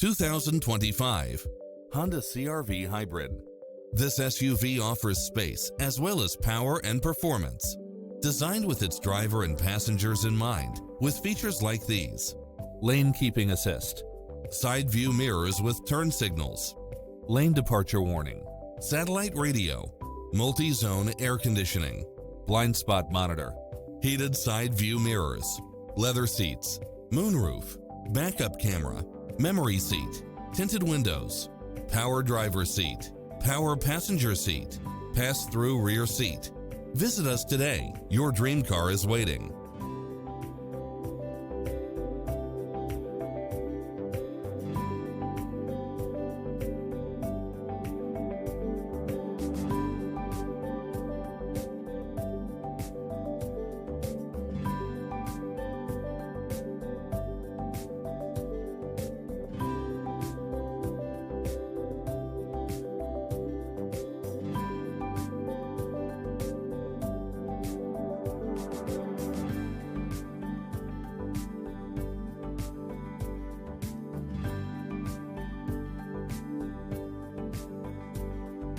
2025 Honda CR-V Hybrid. This SUV offers space as well as power and performance. Designed with its driver and passengers in mind, with features like these: lane keeping assist, side view mirrors with turn signals, lane departure warning, satellite radio, multi-zone air conditioning, blind spot monitor, heated side view mirrors, leather seats, moonroof, backup camera, memory seat, tinted windows, power driver seat, power passenger seat, pass-through rear seat. Visit us today. Your dream car is waiting.